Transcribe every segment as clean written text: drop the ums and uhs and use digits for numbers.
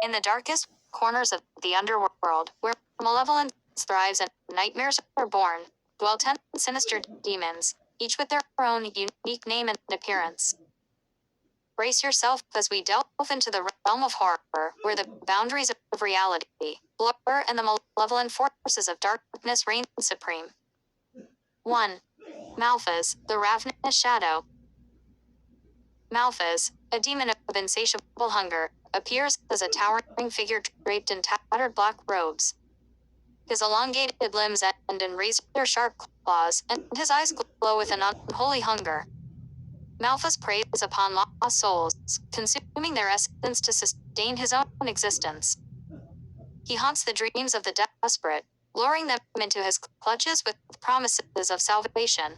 In the darkest corners of the underworld, where malevolence thrives and nightmares are born, dwell 10 sinister demons, each with their own unique name and appearance. Brace yourself as we delve into the realm of horror, where the boundaries of reality blur and the malevolent forces of darkness reign supreme. 1. Malphas, the Ravenous Shadow. Malphas, a demon of insatiable hunger, appears as a towering figure draped in tattered black robes. His elongated limbs end in razor-sharp claws, and his eyes glow with an unholy hunger. Malphas preys upon lost souls, consuming their essence to sustain his own existence. He haunts the dreams of the desperate, luring them into his clutches with promises of salvation.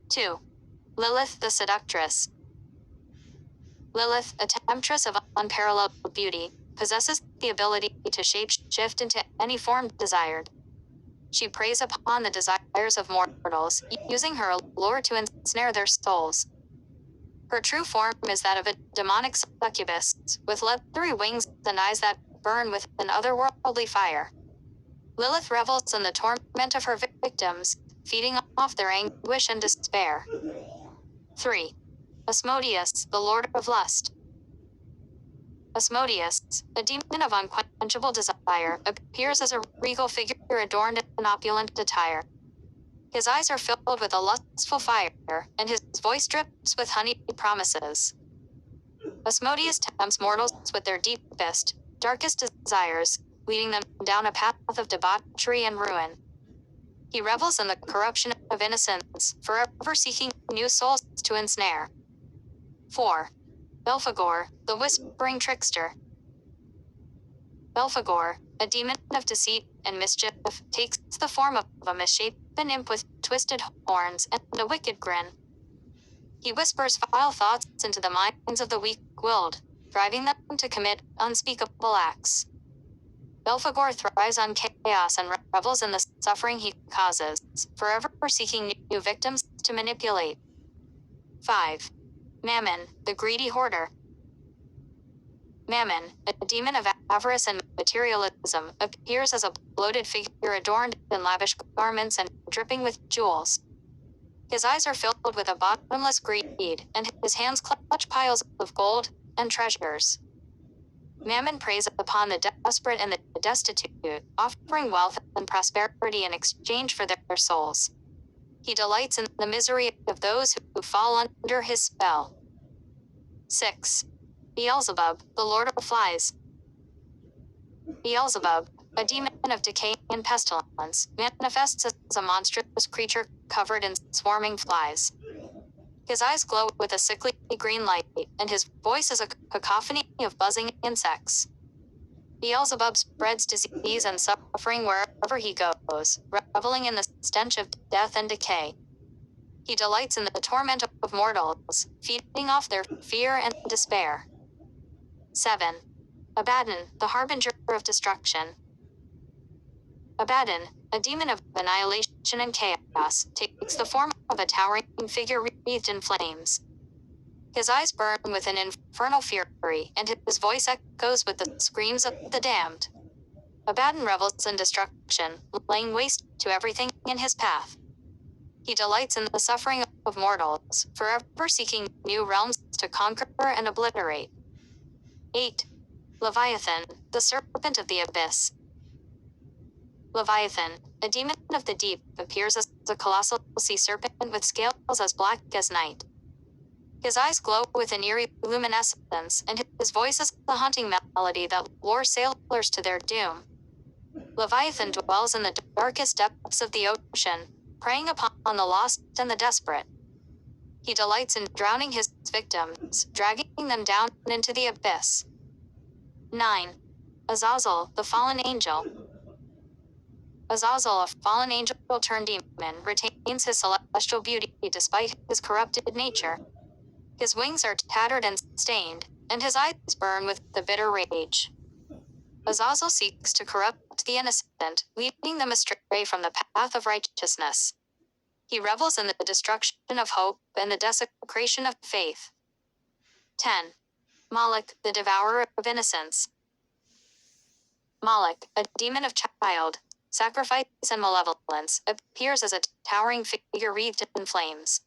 2. Lilith the Seductress. Lilith, a temptress of unparalleled beauty, possesses the ability to shape-shift into any form desired. She preys upon the desires of mortals, using her allure to ensnare their souls. Her true form is that of a demonic succubus, with leathery wings and eyes that burn with an otherworldly fire. Lilith revels in the torment of her victims, feeding off their anguish and despair. 3. Asmodeus, the Lord of Lust. Asmodeus, a demon of unquenchable desire, appears as a regal figure adorned in opulent attire. His eyes are filled with a lustful fire, and his voice drips with honeyed promises. Asmodeus tempts mortals with their deepest, darkest desires, leading them down a path of debauchery and ruin. He revels in the corruption of innocence, forever seeking new souls to ensnare. 4. Belphegor, the Whispering Trickster. Belphegor, a demon of deceit and mischief, takes the form of a misshapen imp with twisted horns and a wicked grin. He whispers vile thoughts into the minds of the weak-willed, driving them to commit unspeakable acts. Belphegor thrives on chaos and revels in the suffering he causes, forever seeking new victims to manipulate. 5. Mammon, the Greedy Hoarder. Mammon, a demon of avarice and materialism, appears as a bloated figure adorned in lavish garments and dripping with jewels. His eyes are filled with a bottomless greed, and his hands clutch piles of gold and treasures. Mammon preys upon the desperate and the destitute, offering wealth and prosperity in exchange for their souls. He delights in the misery of those who fall under his spell. 6. Beelzebub, the Lord of Flies. Beelzebub, a demon of decay and pestilence, manifests as a monstrous creature covered in swarming flies. His eyes glow with a sickly green light, and his voice is a cacophony of buzzing insects. Beelzebub spreads disease and suffering wherever he goes, reveling in the stench of death and decay. He delights in the torment of mortals, feeding off their fear and despair. 7. Abaddon, the Harbinger of Destruction. Abaddon, a demon of annihilation and chaos, takes the form of a towering figure wreathed in flames. His eyes burn with an infernal fury, and his voice echoes with the screams of the damned. Abaddon revels in destruction, laying waste to everything in his path. He delights in the suffering of mortals, forever seeking new realms to conquer and obliterate. 8. Leviathan, the Serpent of the Abyss. Leviathan, a demon of the deep, appears as a colossal sea serpent with scales as black as night. His eyes glow with an eerie luminescence, and his voice is a haunting melody that lures sailors to their doom. Leviathan dwells in the darkest depths of the ocean, preying upon the lost and the desperate. He delights in drowning his victims, dragging them down into the abyss. 9. Azazel, the Fallen Angel. Azazel, a fallen angel turned demon, retains his celestial beauty despite his corrupted nature. His wings are tattered and stained, and his eyes burn with the bitter rage. Azazel seeks to corrupt the innocent, leading them astray from the path of righteousness. He revels in the destruction of hope and the desecration of faith. 10. Moloch, the Devourer of Innocence. Moloch, a demon of child, sacrifice and malevolence, appears as a towering figure wreathed in flames.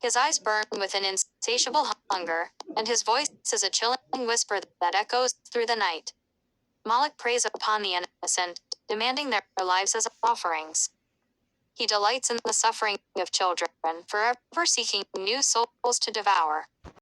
His eyes burn with an insatiable hunger, and his voice is a chilling whisper that echoes through the night. Moloch preys upon the innocent, demanding their lives as offerings. He delights in the suffering of children, forever seeking new souls to devour.